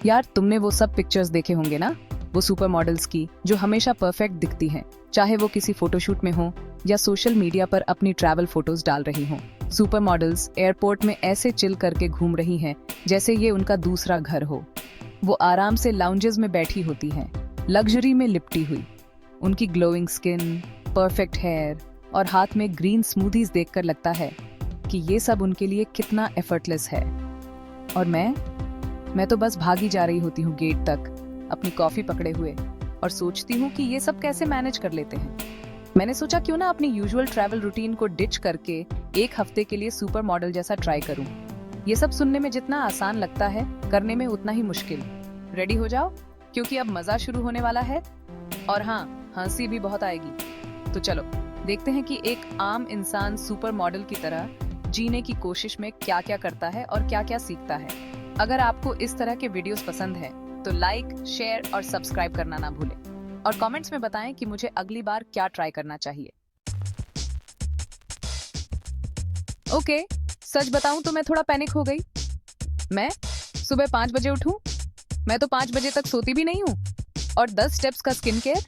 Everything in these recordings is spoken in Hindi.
यार तुमने वो सब पिक्चर्स देखे होंगे ना, वो सुपर मॉडल्स की जो हमेशा परफेक्ट दिखती हैं, चाहे वो किसी फोटोशूट में हो या सोशल मीडिया पर अपनी ट्रैवल फोटोज डाल रही हों। सुपर मॉडल्स एयरपोर्ट में ऐसे चिल करके घूम रही हैं जैसे ये उनका दूसरा घर हो। वो आराम से लाउंजेस में बैठी होती हैं, लग्जरी में लिपटी हुई। उनकी ग्लोइंग स्किन, परफेक्ट हेयर और हाथ में ग्रीन स्मूदीज देखकर लगता है कि ये सब उनके लिए कितना एफर्टलेस है। और मैं तो बस भागी जा रही होती हूँ गेट तक, अपनी कॉफी पकड़े हुए, और सोचती हूँ कि ये सब कैसे मैनेज कर लेते हैं। मैंने सोचा क्यों ना अपनी यूजुअल ट्रैवल रूटीन को डिच करके एक हफ्ते के लिए सुपर मॉडल जैसा ट्राई करूँ। ये सब सुनने में जितना आसान लगता है, करने में उतना ही मुश्किल। रेडी हो जाओ, क्योंकि अब मजा शुरू होने वाला है। और हाँ, हंसी भी बहुत आएगी। तो चलो देखते हैं कि एक आम इंसान सुपर मॉडल की तरह जीने की कोशिश में क्या क्या करता है और क्या क्या सीखता है। अगर आपको इस तरह के वीडियोस पसंद हैं, तो लाइक, शेयर और सब्सक्राइब करना ना भूलें। और कमेंट्स में बताएं कि मुझे अगली बार क्या ट्राई करना चाहिए। ओके, सच बताऊं तो मैं थोड़ा पैनिक हो गई। मैं सुबह 5 बजे उठूं? मैं तो 5 बजे तक सोती भी नहीं हूँ। और 10 स्टेप्स का स्किन केयर?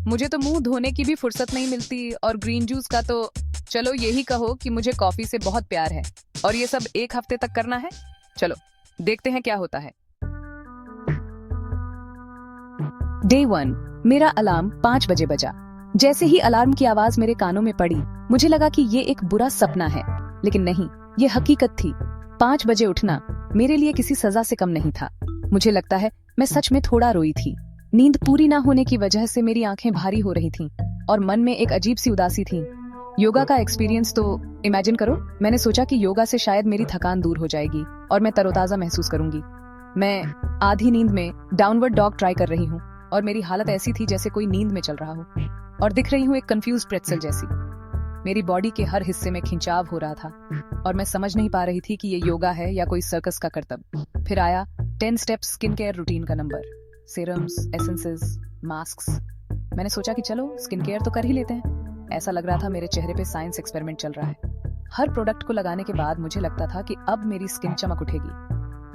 मुझे तो मुंह धोने की भी फुर्सत नहीं मिलती। और ग्रीन जूस का तो चलो यही कहो कि मुझे कॉफी से बहुत प्यार है। और ये सब एक हफ्ते तक करना है? चलो देखते हैं क्या होता है। डे 1। मेरा अलार्म 5 बजे बजा। जैसे ही अलार्म की आवाज मेरे कानों में पड़ी, मुझे लगा कि ये एक बुरा सपना है, लेकिन नहीं, ये हकीकत थी। 5 बजे उठना मेरे लिए किसी सजा से कम नहीं था। मुझे लगता है मैं सच में थोड़ा रोई थी। नींद पूरी ना होने की वजह से मेरी आंखें भारी हो रही थीं और मन में एक अजीब सी उदासी थी। योगा का एक्सपीरियंस तो इमेजिन करो। मैंने सोचा कि योगा से शायद मेरी थकान दूर हो जाएगी और मैं तरोताजा महसूस करूंगी। मैं आधी नींद में डाउनवर्ड डॉग ट्राई कर रही हूँ और मेरी हालत ऐसी थी जैसे कोई नींद में चल रहा हो, और दिख रही हूँ एक कंफ्यूज प्रेट्सल जैसी। मेरी बॉडी के हर हिस्से में खिंचाव हो रहा था और मैं समझ नहीं पा रही थी कि ये योगा है या कोई सर्कस का करतब। फिर आया 10 स्टेप्स स्किन केयर रूटीन का नंबर। Serums, essences, masks. मैंने सोचा कि चलो स्किन केयर तो कर ही लेते हैं। ऐसा लग रहा था मेरे चेहरे पे साइंस एक्सपेरिमेंट चल रहा है। हर प्रोडक्ट को लगाने के बाद मुझे लगता था कि अब मेरी स्किन चमक उठेगी।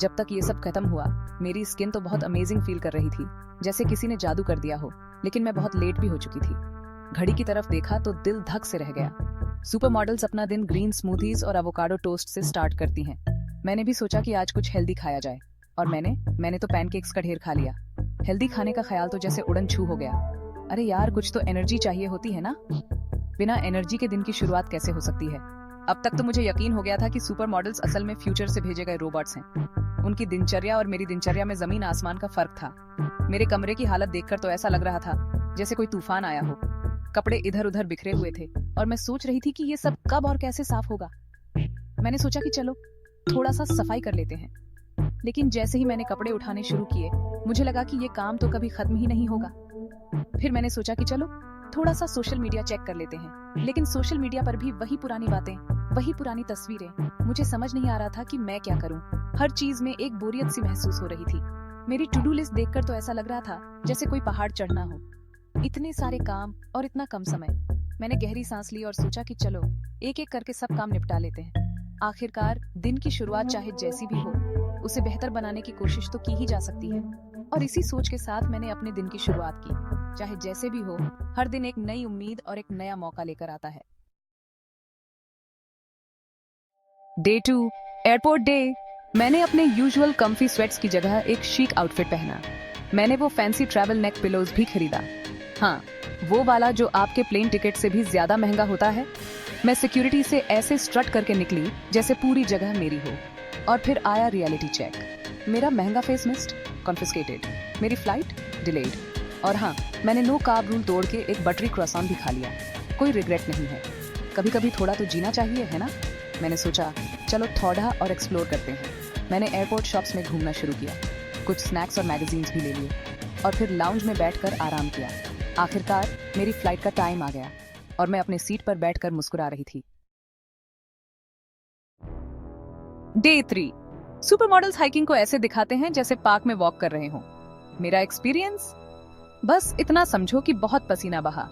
जब तक ये सब खत्म हुआ, मेरी स्किन तो बहुत अमेजिंग फील कर रही थी, जैसे किसी ने जादू कर दिया हो। लेकिन मैं बहुत लेट भी हो चुकी थी। घड़ी की तरफ देखा तो दिल धक से रह गया। सुपर मॉडल्स अपना दिन ग्रीन स्मूदीज और एवोकाडो टोस्ट से स्टार्ट करती हैं। मैंने भी सोचा कि आज कुछ हेल्दी खाया जाए, और मैंने तो पैनकेक्स का ढेर खा लिया। हेल्दी खाने का ख्याल तो जैसे उड़न छू हो गया। अरे यार, कुछ तो एनर्जी चाहिए होती है ना। बिना एनर्जी के दिन की शुरुआत कैसे हो सकती है। अब तक तो मुझे यकीन हो गया था कि सुपर मॉडल्स असल में फ्यूचर से भेजे गए रोबोट्स हैं। उनकी दिनचर्या और मेरी दिनचर्या में जमीन आसमान का फर्क था। मेरे कमरे की हालत देखकर तो ऐसा लग रहा था जैसे कोई तूफान आया हो। कपड़े इधर उधर बिखरे हुए थे और मैं सोच रही थी कि ये सब कब और कैसे साफ होगा। मैंने सोचा कि चलो थोड़ा सा सफाई कर लेते हैं। लेकिन जैसे ही मैंने कपड़े उठाने शुरू किए, मुझे लगा कि ये काम तो कभी खत्म ही नहीं होगा। फिर मैंने सोचा कि चलो थोड़ा सा सोशल मीडिया चेक कर लेते हैं। लेकिन सोशल मीडिया पर भी वही पुरानी बातें, वही पुरानी तस्वीरें। मुझे समझ नहीं आ रहा था कि मैं क्या करूं। हर चीज में एक बोरियत सी महसूस हो रही थी। मेरी टू डू लिस्ट देखकर तो ऐसा लग रहा था जैसे कोई पहाड़ चढ़ना हो। इतने सारे काम और इतना कम समय। मैंने गहरी सांस ली और सोचा कि चलो एक एक करके सब काम निपटा लेते हैं। आखिरकार दिन की शुरुआत चाहे जैसी भी हो, उसे बेहतर बनाने की कोशिश तो की ही जा सकती है। और इसी सोच के साथ मैंने अपने दिन की शुरुआत की। चाहे जैसे भी हो, हर दिन एक नई उम्मीद और एक नया मौका लेकर आता है। Day 2, airport day. मैंने अपने यूजुअल कंफी स्वेट्स की जगह एक शीक आउटफिट पहना। मैंने वो फैंसी ट्रैवल नेक पिलोज भी खरीदा। हाँ, वो वाला जो आपके प्लेन टिकट से भी ज्यादा महंगा होता है। मैं सिक्योरिटी से ऐसे स्ट्रट करके निकली जैसे पूरी जगह मेरी हो। और फिर आया रियलिटी चेक। मेरा महंगा फेस मिस्ट कॉन्फिस्केटेड, मेरी फ्लाइट डिलेड। और हाँ, मैंने नो कार्ब रूल तोड़ के एक बटरी क्रॉसान भी खा लिया। कोई रिग्रेट नहीं है। कभी कभी थोड़ा तो जीना चाहिए, है ना। मैंने सोचा चलो थोड़ा और एक्सप्लोर करते हैं। मैंने एयरपोर्ट शॉप्स में घूमना शुरू किया, कुछ स्नैक्स और मैगजीन्स भी ले लिए, और फिर लाउंज में बैठकर आराम किया। आखिरकार मेरी फ्लाइट का टाइम आ गया और मैं अपने सीट पर बैठकर मुस्कुरा रही थी। डे 3। सुपर मॉडल्स हाइकिंग को ऐसे दिखाते हैं जैसे पार्क में वॉक कर रहे हों। मेरा एक्सपीरियंस बस इतना समझो कि बहुत पसीना बहा,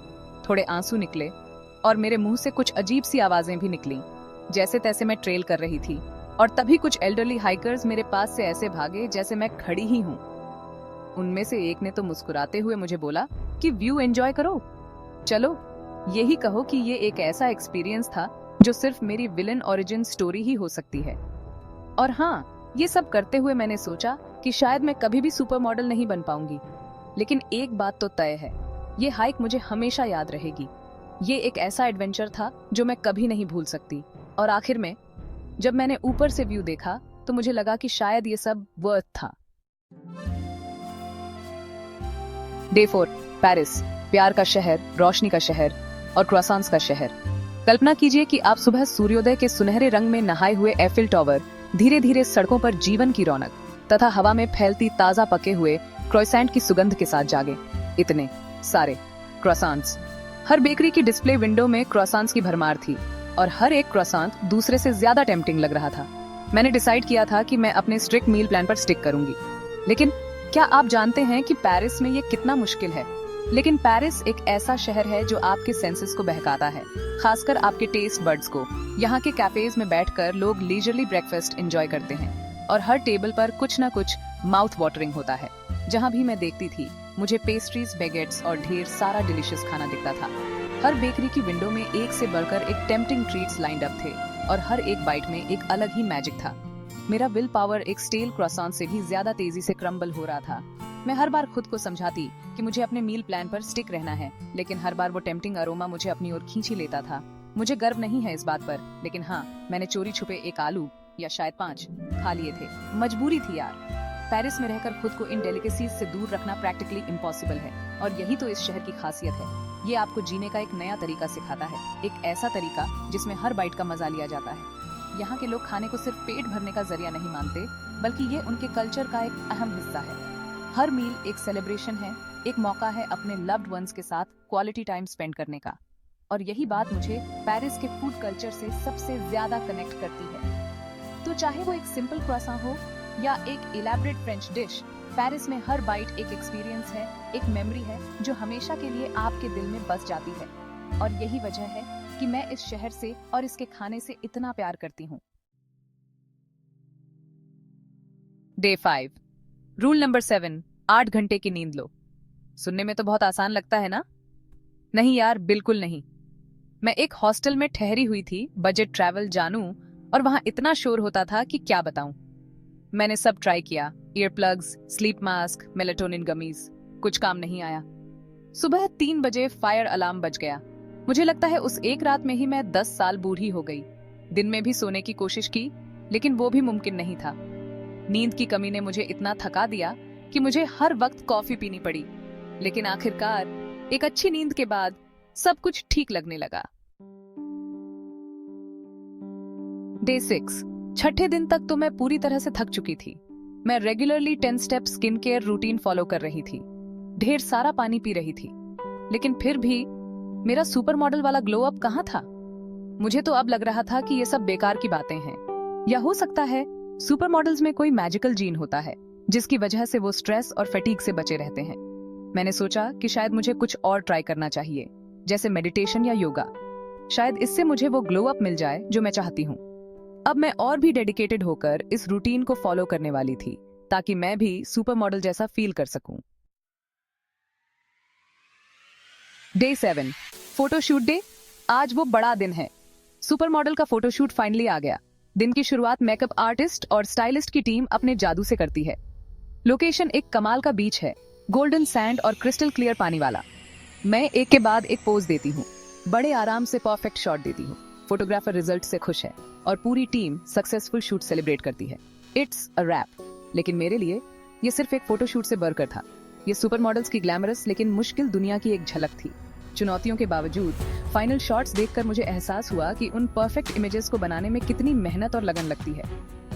थोड़े आंसू निकले और मेरे मुंह से कुछ अजीब सी आवाजें भी निकली। जैसे तैसे मैं ट्रेल कर रही थी और तभी कुछ एल्डरली हाइकर्स मेरे पास से ऐसे भागे जैसे मैं खड़ी ही हूँ। उनमें से एक ने तो मुस्कुराते हुए मुझे बोला कि व्यू एंजॉय करो। चलो यही कहो कि ये एक ऐसा एक्सपीरियंस था जो सिर्फ मेरी विलन ओरिजिन स्टोरी ही हो सकती है। और हाँ, ये सब करते हुए मैंने सोचा कि शायद मैं कभी भी सुपर मॉडल नहीं बन पाऊंगी, लेकिन एक बात तो तय है, ये हाइक मुझे हमेशा याद रहेगी। ये एक ऐसा एडवेंचर था जो मैं कभी नहीं भूल सकती। और आखिर में जब मैंने ऊपर से व्यू देखा तो मुझे लगा कि शायद ये सब वर्थ था। डे 4, पेरिस, प्यार का शहर, रोशनी का शहर और क्रॉissants का शहर। कल्पना कीजिए कि आप सुबह सूर्योदय के सुनहरे रंग में नहाए हुए एफिल टावर, धीरे धीरे सड़कों पर जीवन की रौनक तथा हवा में फैलती ताजा पके हुए क्रोइसेंट की सुगंध के साथ जागे। इतने सारे क्रॉissants, हर बेकरी की डिस्प्ले विंडो में क्रॉissants की भरमार थी और हर एक क्रॉissant दूसरे से ज्यादा टेम्पटिंग लग रहा था। मैंने डिसाइड किया था कि मैं अपने स्ट्रिक्ट मील प्लान पर स्टिक करूंगी। लेकिन क्या आप जानते हैं कि पेरिस में ये कितना मुश्किल है? लेकिन पेरिस एक ऐसा शहर है जो आपके सेंसेस को बहकाता है, खासकर आपके टेस्ट बड्स को। यहाँ के कैफेज में बैठकर लोग लीजरली ब्रेकफास्ट एंजॉय करते हैं और हर टेबल पर कुछ न कुछ माउथ वाटरिंग होता है। जहाँ भी मैं देखती थी, मुझे पेस्ट्रीज, बेगेट्स और ढेर सारा डिलीशियस खाना दिखता था। हर बेकरी की विंडो में एक से बढ़कर एक टेम्पटिंग ट्रीट्स लाइंड अप थे और हर एक बाइट में एक अलग ही मैजिक था। मेरा विल पावर एक स्टेल क्रॉissant से भी ज्यादा तेजी से क्रम्बल हो रहा था। मैं हर बार खुद को समझाती कि मुझे अपने मील प्लान पर स्टिक रहना है, लेकिन हर बार वो टेम्पटिंग अरोमा मुझे अपनी ओर खींच ही लेता था। मुझे गर्व नहीं है इस बात पर, लेकिन हाँ, मैंने चोरी छुपे एक आलू या शायद 5 खा लिए थे। मजबूरी थी यार। पेरिस में रहकर खुद को इन डेलिकेसीज से दूर रखना प्रैक्टिकली इम्पॉसिबल है, और यही तो इस शहर की खासियत है। ये आपको जीने का एक नया तरीका सिखाता है, एक ऐसा तरीका जिसमें हर बाइट का मजा लिया जाता है। यहाँ के लोग खाने को सिर्फ पेट भरने का जरिया नहीं मानते, बल्कि ये उनके कल्चर का एक अहम हिस्सा है। हर मील एक सेलिब्रेशन है, एक मौका है अपने लव्ड वंस के साथ क्वालिटी टाइम स्पेंड करने का। और यही बात मुझे पेरिस के फूड कल्चर से सबसे ज्यादा कनेक्ट करती है। तो चाहे वो एक सिंपल क्रॉissant हो या एक इलैबोरेट फ्रेंच डिश, पेरिस में हर बाइट एक एक्सपीरियंस है, एक मेमोरी है जो हमेशा के लिए आपके दिल में बस जाती है। और यही वजह है कि मैं इस शहर से और इसके खाने से इतना प्यार करती हूँ। डे 5, रूल नंबर 7, 8 घंटे की नींद लो। सुनने में तो बहुत आसान लगता है ना? नहीं यार, बिल्कुल नहीं। मैं एक हॉस्टल में ठहरी हुई थी, बजट ट्रैवल जानू, और वहां इतना शोर होता था कि क्या बताऊं। मैंने सब ट्राई किया, ear plugs, sleep mask, melatonin gummies, कुछ काम नहीं आया। सुबह 3 बजे फायर अलार्म बज गया। मुझे लगता है उस एक रात में ही मैं 10 साल बूढ़ी हो गई। दिन में भी सोने की कोशिश की, लेकिन वो भी मुमकिन नहीं था। नींद की कमी ने मुझे इतना थका दिया कि मुझे हर वक्त कॉफी पीनी पड़ी। लेकिन आखिरकार एक अच्छी नींद के बाद सब कुछ ठीक लगने लगा। डे 6, छठे दिन तक तो मैं पूरी तरह से थक चुकी थी। मैं regularly 10 step skin care routine follow कर रही थी, ढेर सारा पानी पी रही थी, लेकिन फिर भी मेरा सुपर मॉडल वाला ग्लो अप कहाँ था? मुझे तो अब लग रहा था कि ये सब बेकार की बातें हैं। या हो सकता है सुपर मॉडल्स में कोई मैजिकल जीन होता है जिसकी वजह से वो स्ट्रेस और फैटीग से बचे रहते हैं। मैंने सोचा कि शायद मुझे कुछ और ट्राई करना चाहिए, जैसे मेडिटेशन या योगा। शायद इससे मुझे वो ग्लो अप मिल जाए जो मैं चाहती हूँ। अब मैं और भी डेडिकेटेड होकर इस रूटीन को फॉलो करने वाली थी, ताकि मैं भी सुपर मॉडल जैसा फील कर सकूं। Day 7, photoshoot day. आज वो बड़ा दिन है। सुपर मॉडल का फोटोशूट फाइनली आ गया। दिन की शुरुआत मेकअप आर्टिस्ट और स्टाइलिस्ट की टीम अपने जादू से करती है। लोकेशन एक कमाल का बीच है, गोल्डन सैंड और क्रिस्टल क्लियर पानी वाला। मैं एक के बाद एक पोज देती हूँ, बड़े आराम से परफेक्ट शॉट देती हूँ। फोटोग्राफर रिजल्ट से खुश है और पूरी टीम सक्सेसफुल शूट सेलिब्रेट करती है। It's a wrap. लेकिन मेरे लिए ये सिर्फ एक फोटोशूट से बढ़कर था। ये सुपर मॉडल्स की ग्लैमरस लेकिन मुश्किल दुनिया की एक झलक थी। चुनौतियों के बावजूद फाइनल शॉट्स देखकर मुझे एहसास हुआ कि उन परफेक्ट इमेजेस को बनाने में कितनी मेहनत और लगन लगती है।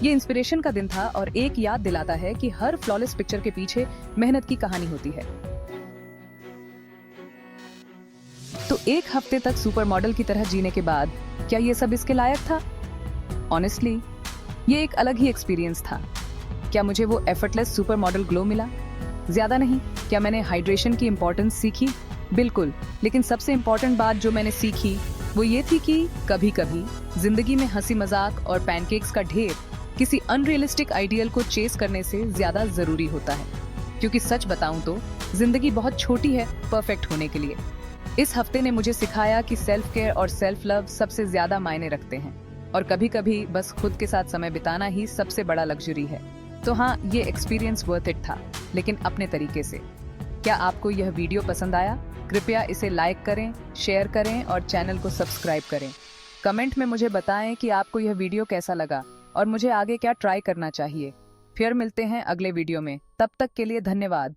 ये इंस्पिरेशन का दिन था और एक याद दिलाता है कि हर फ्लॉलेस पिक्चर के पीछे मेहनत की कहानी होती है। तो एक हफ्ते तक सुपर मॉडल की तरह जीने के बाद क्या ये सब इसके लायक था? ऑनेस्टली ये एक अलग ही एक्सपीरियंस था। क्या मुझे वो एफर्टलेस सुपर मॉडल ग्लो मिला? ज्यादा नहीं। क्या मैंने हाइड्रेशन की इंपॉर्टेंस सीखी? बिल्कुल। लेकिन सबसे इम्पोर्टेंट बात जो मैंने सीखी वो ये थी कि कभी कभी जिंदगी में हंसी मजाक और पैनकेक्स का ढेर किसी अनरियलिस्टिक आइडियल को चेस करने से ज्यादा जरूरी होता है। क्योंकि सच बताऊं तो जिंदगी बहुत छोटी है परफेक्ट होने के लिए। इस हफ्ते ने मुझे सिखाया कि सेल्फ केयर और सेल्फ लव सबसे ज्यादा मायने रखते हैं, और कभी कभी बस खुद के साथ समय बिताना ही सबसे बड़ा लग्जरी है। तो हाँ, ये एक्सपीरियंस वर्थ इट था, लेकिन अपने तरीके से। क्या आपको यह वीडियो पसंद आया? कृपया इसे लाइक करें, शेयर करें और चैनल को सब्सक्राइब करें। कमेंट में मुझे बताएं कि आपको यह वीडियो कैसा लगा और मुझे आगे क्या ट्राई करना चाहिए। फिर मिलते हैं अगले वीडियो में, तब तक के लिए धन्यवाद।